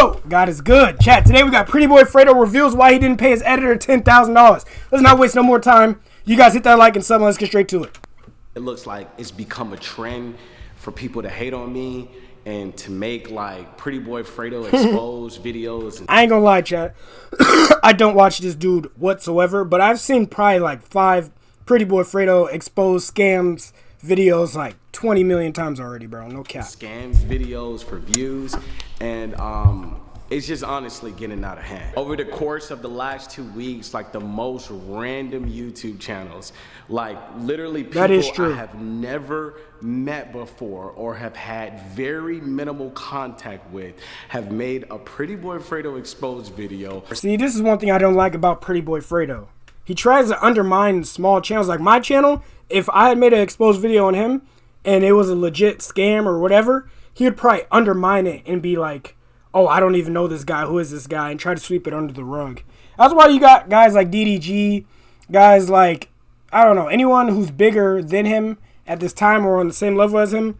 Yo, God is good. Chat, today we got PrettyBoyFredo reveals why he didn't pay his editor $10,000. Let's not waste no more time. You guys hit that like and sub, and let's get straight to it. It looks like it's become a trend for people to hate on me and to make like PrettyBoyFredo expose videos. I ain't gonna lie, chat. I don't watch this dude whatsoever, but I've seen probably like 5 PrettyBoyFredo expose scams videos like 20 million times already, bro. No cap. Scams videos for views, and it's just honestly getting out of hand. Over the course of the last 2 weeks, like the most random YouTube channels, like literally people I have never met before or have had very minimal contact with have made a PrettyBoyFredo exposed video. See, this is one thing I don't like about PrettyBoyFredo. He tries to undermine small channels like my channel. If I had made an exposed video on him and it was a legit scam or whatever, he would probably undermine it and be like, oh, I don't even know this guy. Who is this guy? And try to sweep it under the rug. That's why you got guys like DDG, guys like, I don't know, anyone who's bigger than him at this time or on the same level as him,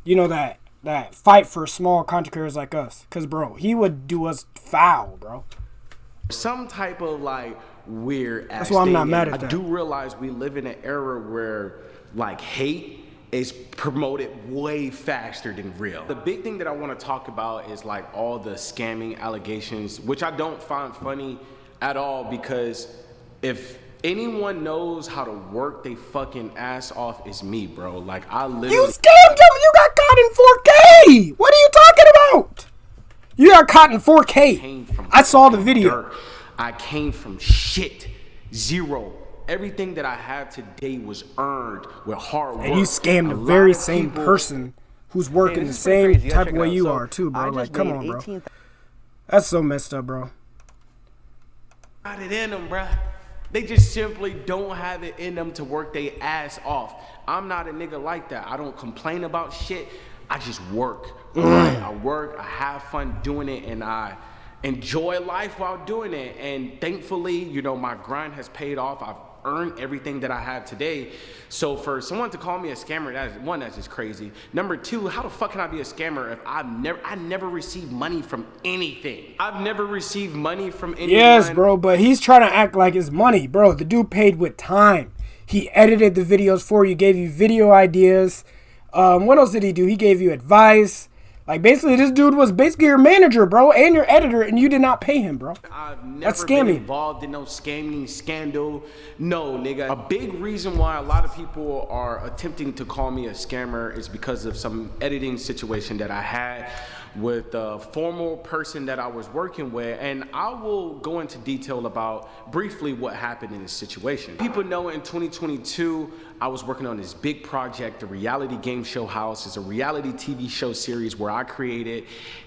you know, that fight for small content creators like us. Because, bro, he would do us foul, bro. Some type of, like, weird ass. That's why I'm not mad at that. I do realize we live in an era where, like, hate is promoted way faster than real. The big thing that I want to talk about is like all the scamming allegations, which I don't find funny at all, because if anyone knows how to work they fucking ass off, is me, bro. Like, I literally— You scammed him! You got caught in 4K! What are you talking about? You got caught in 4K. I saw the video. Dirt. I came from shit. Zero. Everything that I have today was earned with hard work. And you scammed the very same person who's working the same type of way you are too, bro. Like, come on, bro. That's so messed up, bro. Got it in them, bro. They just simply don't have it in them to work their ass off. I'm not a nigga like that. I don't complain about shit. I just work. Right? I work, I have fun doing it, and I enjoy life while doing it. And thankfully, you know, my grind has paid off. I've earned everything that I have today. So for someone to call me a scammer, that's just crazy. Number two, how the fuck can I be a scammer if I never received money from anything? I've never received money from anyone. Yes, bro, but he's trying to act like it's money, bro. The dude paid with time. He edited the videos for you, gave you video ideas. What else did he do? He gave you advice. Like, basically, this dude was basically your manager, bro, and your editor, and you did not pay him, bro. I've never been involved in no scamming scandal. No, nigga. A big reason why a lot of people are attempting to call me a scammer is because of some editing situation that I had with a former person that I was working with, and I will go into detail about briefly what happened in this situation. People know in 2022, I was working on this big project, the reality game show house. It's a reality TV show series where I created,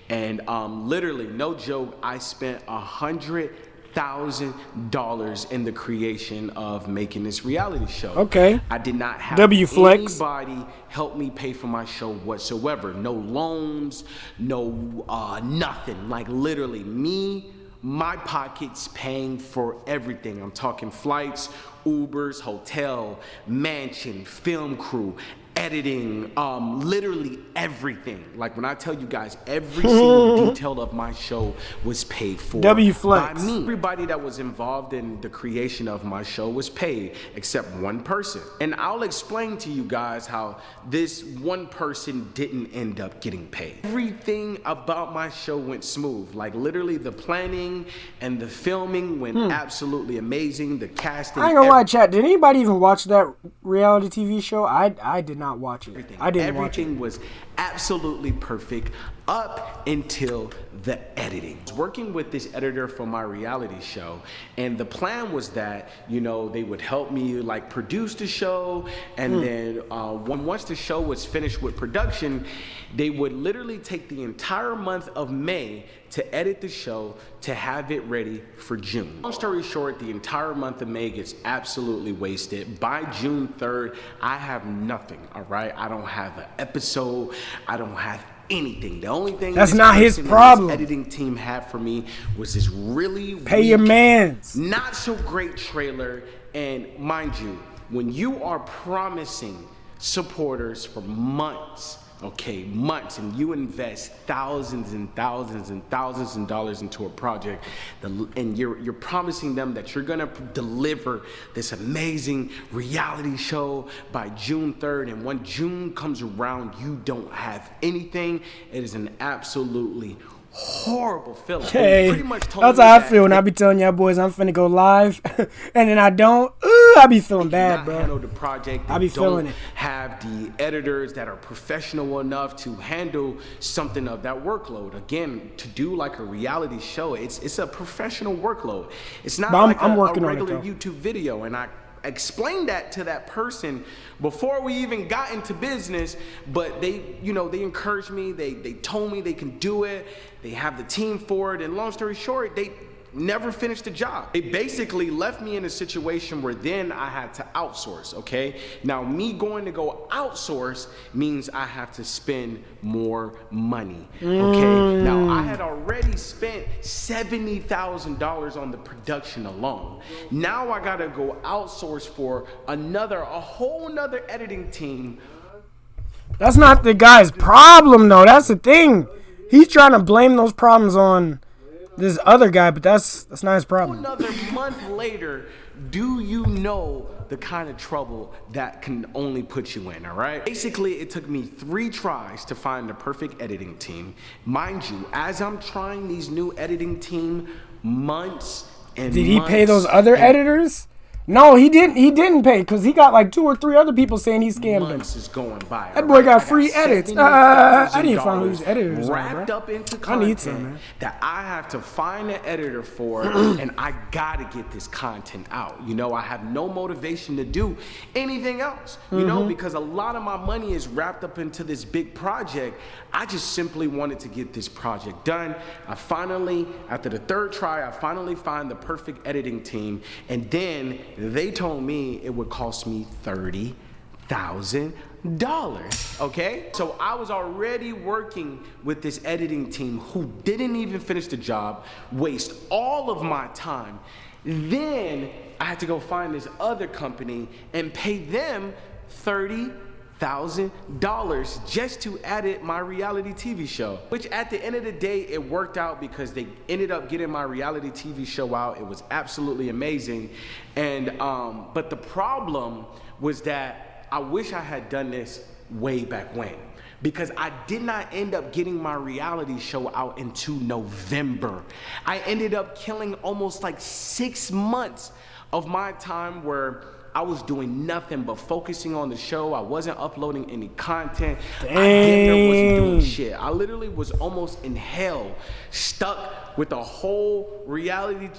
and literally, no joke, I spent $100,000 in the creation of making this reality show. Okay. I did not have anybody help me pay for my show whatsoever. No loans, no nothing. Like, literally me, my pockets paying for everything. I'm talking flights, Ubers, hotel, mansion, film crew, editing, literally everything. Like, when I tell you guys, every single detail of my show was paid for by me. Everybody that was involved in the creation of my show was paid except one person. And I'll explain to you guys how this one person didn't end up getting paid. Everything about my show went smooth. Like, literally the planning and the filming went absolutely amazing. The casting— I ain't gonna lie, chat. Did anybody even watch that reality TV show? I did not watch it. Everything was absolutely perfect up until the editing. I was working with this editor for my reality show, and the plan was that, you know, they would help me like produce the show, and then once the show was finished with production, they would literally take the entire month of May to edit the show to have it ready for June. Long story short, the entire month of May gets absolutely wasted. By June 3rd, I have nothing, all right? I don't have an episode. I don't have anything. The only thing that's not his problem. This editing team had for me was this really pay your mans, not so great trailer. And mind you, when you are promising supporters for months okay, months, and you invest thousands and thousands and thousands of dollars into a project, and you're promising them that you're gonna deliver this amazing reality show by June 3rd, and when June comes around, you don't have anything. It is an absolutely horrible feeling. Hey, that's how I feel when I be telling y'all boys I'm finna go live, and then I don't. I be feeling bad, bro. Handle the project. I be feeling it. Have the editors that are professional enough to handle something of that workload. Again, to do like a reality show, it's a professional workload. It's not like a regular YouTube video, and I explained that to that person before we even got into business, but they encouraged me. They told me they can do it. They have the team for it, and long story short, they never finished the job. They basically left me in a situation where then I had to outsource, okay? Now, me going to go outsource means I have to spend more money, okay? Now, I had already spent $70,000 on the production alone. Now I gotta go outsource for a whole nother editing team. That's not the guy's problem, though. That's the thing. He's trying to blame those problems on this other guy, but that's not his problem. Another month later, do you know the kind of trouble that can only put you in, all right? Basically, it took me 3 tries to find the perfect editing team. Mind you, as I'm trying these new editing team, months and Did he pay those other editors? No, he didn't. He didn't pay because he got like 2 or 3 other people saying he scammed them. Months is going by. That boy got free edits. I need to find who these editors wrapped are, up into I need some, man. that I have to find an editor for, and I gotta get this content out. You know, I have no motivation to do anything else. You know, because a lot of my money is wrapped up into this big project. I just simply wanted to get this project done. I finally, after the 3rd try, I finally find the perfect editing team, and then they told me it would cost me $30,000, okay? So I was already working with this editing team who didn't even finish the job, waste all of my time. Then I had to go find this other company and pay them $30,000 just to edit my reality TV show, which at the end of the day, it worked out because they ended up getting my reality TV show out. It was absolutely amazing. And, but the problem was that I wish I had done this way back when, because I did not end up getting my reality show out into November. I ended up killing almost like 6 months of my time where I was doing nothing but focusing on the show. I wasn't uploading any content. Dang. I damn near wasn't doing shit. I literally was almost in hell, stuck with a whole reality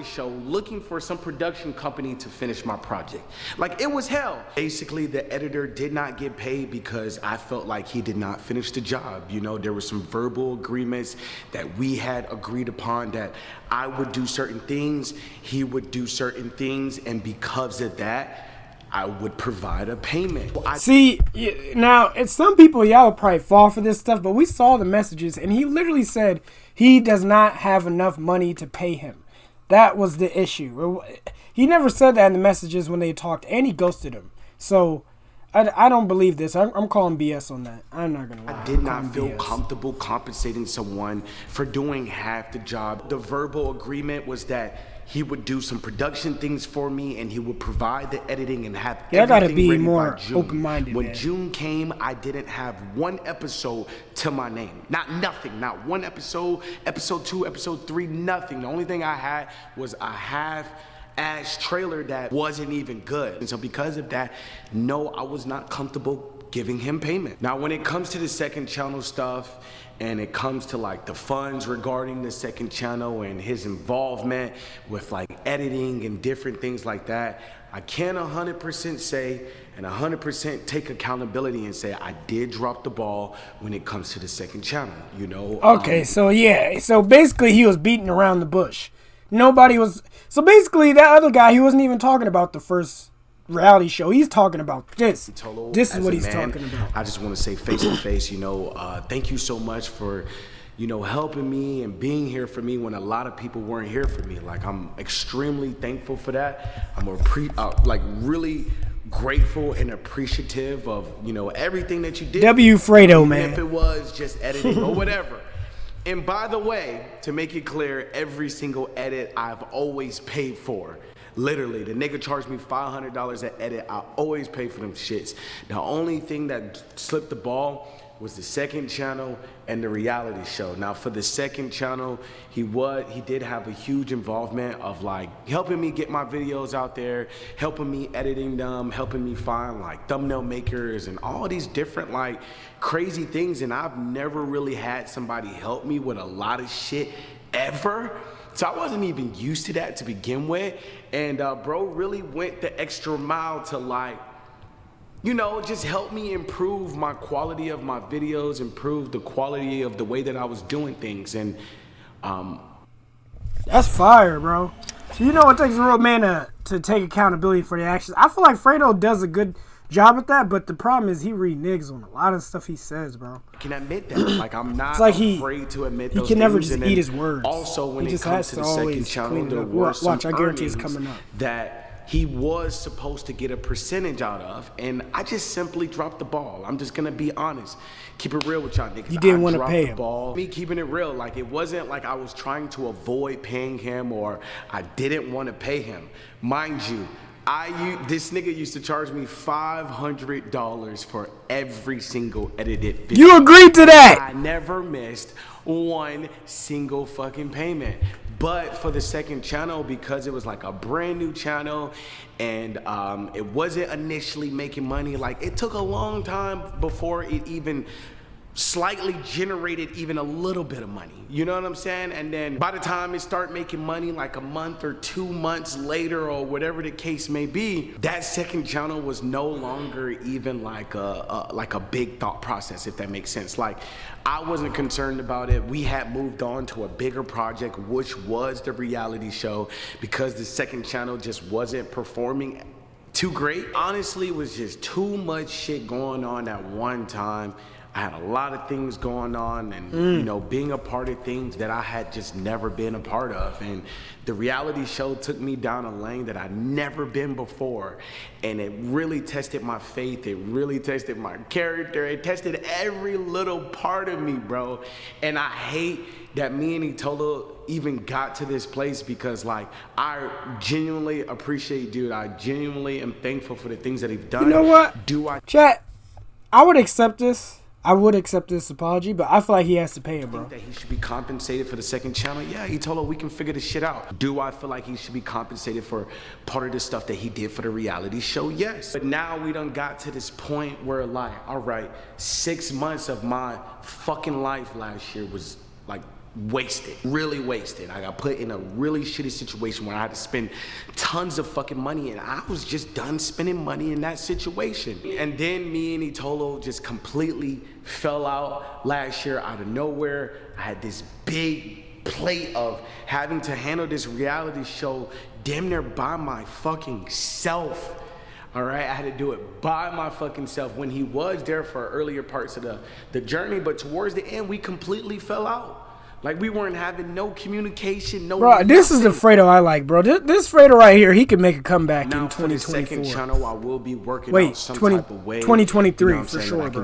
show looking for some production company to finish my project. Like, it was hell. Basically, the editor did not get paid because I felt like he did not finish the job. You know, there were some verbal agreements that we had agreed upon that I would do certain things, he would do certain things, and because of that, I would provide a payment. See, now, it's some people, y'all will probably fall for this stuff, but we saw the messages, and he literally said he does not have enough money to pay him. That was the issue. He never said that in the messages when they talked, and he ghosted him. So I don't believe this. I'm calling BS on that. I'm not going to lie. I did not feel comfortable compensating someone for doing half the job. The verbal agreement was that he would do some production things for me, and he would provide the editing and have everything gotta be ready more by June. open-minded, When man. June came, I didn't have 1 episode to my name. Nothing. Not 1 episode, episode 2, episode 3, nothing. The only thing I had was a half-ass trailer that wasn't even good. And so because of that, no, I was not comfortable giving him payment. Now, when it comes to the second channel stuff, and it comes to like the funds regarding the second channel and his involvement with like editing and different things like that, I can 100% say and 100% take accountability and say I did drop the ball when it comes to the second channel, you know? Okay, so yeah. So basically he was beating around the bush. Nobody was... So basically that other guy, he wasn't even talking about the first reality show. He's talking about this. This is what he's talking about. I just want to say face to face, you know, thank you so much for, you know, helping me and being here for me when a lot of people weren't here for me. Like, I'm extremely thankful for that. I'm like really grateful and appreciative of, you know, everything that you did. Fredo, man. If it was just editing or whatever. And by the way, to make it clear, every single edit I've always paid for. Literally, the nigga charged me $500 an edit. I always pay for them shits. The only thing that slipped the ball was the second channel and the reality show. Now for the second channel, he did have a huge involvement of like helping me get my videos out there, helping me editing them, helping me find like thumbnail makers and all these different like crazy things. And I've never really had somebody help me with a lot of shit ever. So I wasn't even used to that to begin with. And bro really went the extra mile to like, you know, just help me improve my quality of my videos, improve the quality of the way that I was doing things. And that's fire, bro. So you know it takes a real man to take accountability for the actions. I feel like Fredo does a good job at that, but the problem is he reneges on a lot of stuff he says, bro. I can admit that. Like, I'm not afraid to admit those things. He can never just eat his words. Also, when it comes to the second channel, there were some I guarantee it's coming up. That he was supposed to get a percentage out of, and I just simply dropped the ball. I'm just gonna be honest. Keep it real with y'all niggas. You didn't want to pay him. Me keeping it real, like it wasn't like I was trying to avoid paying him or I didn't want to pay him. Mind you, this nigga used to charge me $500 for every single edited video. You agreed to that. I never missed one single fucking payment. But for the second channel, because it was like a brand new channel and it wasn't initially making money, like it took a long time before it even slightly generated even a little bit of money, you know what I'm saying? And then by the time it started making money, like a month or 2 months later or whatever the case may be, that second channel was no longer even like a big thought process, if that makes sense. Like I wasn't concerned about it. We had moved on to a bigger project, which was the reality show, because the second channel just wasn't performing too great. Honestly, it was just too much shit going on at one time. I had a lot of things going on and, you know, being a part of things that I had just never been a part of. And the reality show took me down a lane that I'd never been before. And it really tested my faith. It really tested my character. It tested every little part of me, bro. And I hate that me and Itola even got to this place because, like, I genuinely appreciate dude. I genuinely am thankful for the things that he's done. You know what? Chat, I would accept this. I would accept this apology, but I feel like he has to pay him, bro. I think that he should be compensated for the second channel. Yeah, he told her we can figure this shit out. Do I feel like he should be compensated for part of the stuff that he did for the reality show? Yes. But now we done got to this point where, like, all right, 6 months of my fucking life last year was like wasted, really wasted. I got put in a really shitty situation where I had to spend tons of fucking money, and I was just done spending money in that situation. And then me and Itolo just completely fell out last year out of nowhere. I had this big plate of having to handle this reality show damn near by my fucking self. All right, I had to do it by my fucking self when he was there for earlier parts of the journey, but towards the end, we completely fell out. Like, we weren't having no communication, no. Bro, this is the Fredo I like, bro. This Fredo right here, he can make a comeback in 2024. For the second channel, I will be working out some type of way. 2023, you know for sure, bro.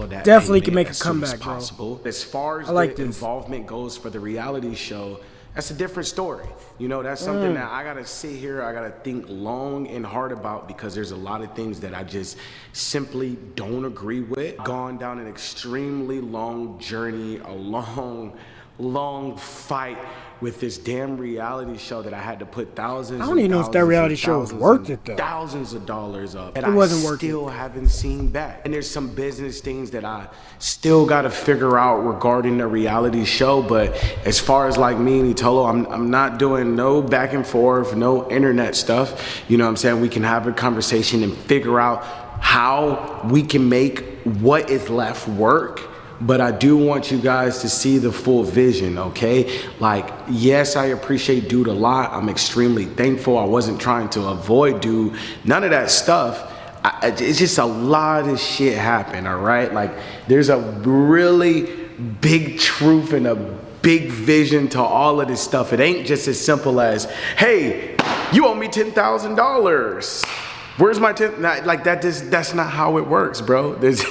That definitely can make a comeback, bro. As far as the involvement goes for the reality show, that's a different story. You know, that's something that I gotta sit here, I gotta think long and hard about, because there's a lot of things that I just simply don't agree with. Gone down an extremely long journey, a long fight with this damn reality show that I had to put thousands. I don't even know if that reality show was worth it though. Thousands of dollars up. And it wasn't worth it. I still haven't seen back. And there's some business things that I still got to figure out regarding the reality show. But as far as like me and Itolo, I'm not doing no back and forth, no internet stuff. You know what I'm saying? We can have a conversation and figure out how we can make what is left work. But I do want you guys to see the full vision, okay? Like, yes, I appreciate dude a lot. I'm extremely thankful. I wasn't trying to avoid dude. None of that stuff. It's just a lot of shit happened, all right? Like, there's a really big truth and a big vision to all of this stuff. It ain't just as simple as, hey, you owe me $10,000. Where's my tip? Like that's not how it works, bro. There's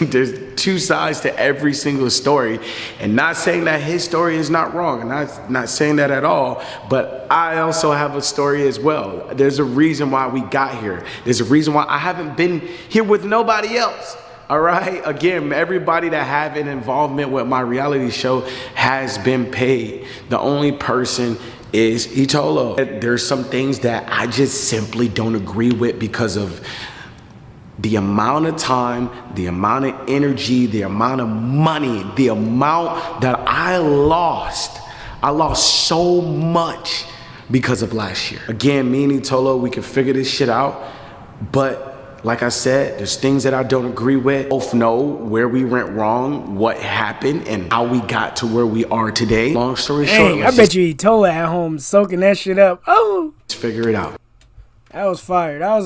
two sides to every single story, and not saying that his story is not wrong, and not saying that at all. But I also have a story as well. There's a reason why we got here. There's a reason why I haven't been here with nobody else. All right. Again, everybody that have an involvement with my reality show has been paid. The only person is Itolo. There's some things that I just simply don't agree with because of the amount of time, the amount of energy, the amount of money, the amount that I lost. I lost so much because of last year. Again, me and Itolo, we can figure this shit out, but like I said, there's things that I don't agree with. Both know where we went wrong, what happened, and how we got to where we are today. Long story short, I bet you Itola at home soaking that shit up. Oh, let's figure it out. That was fire. That was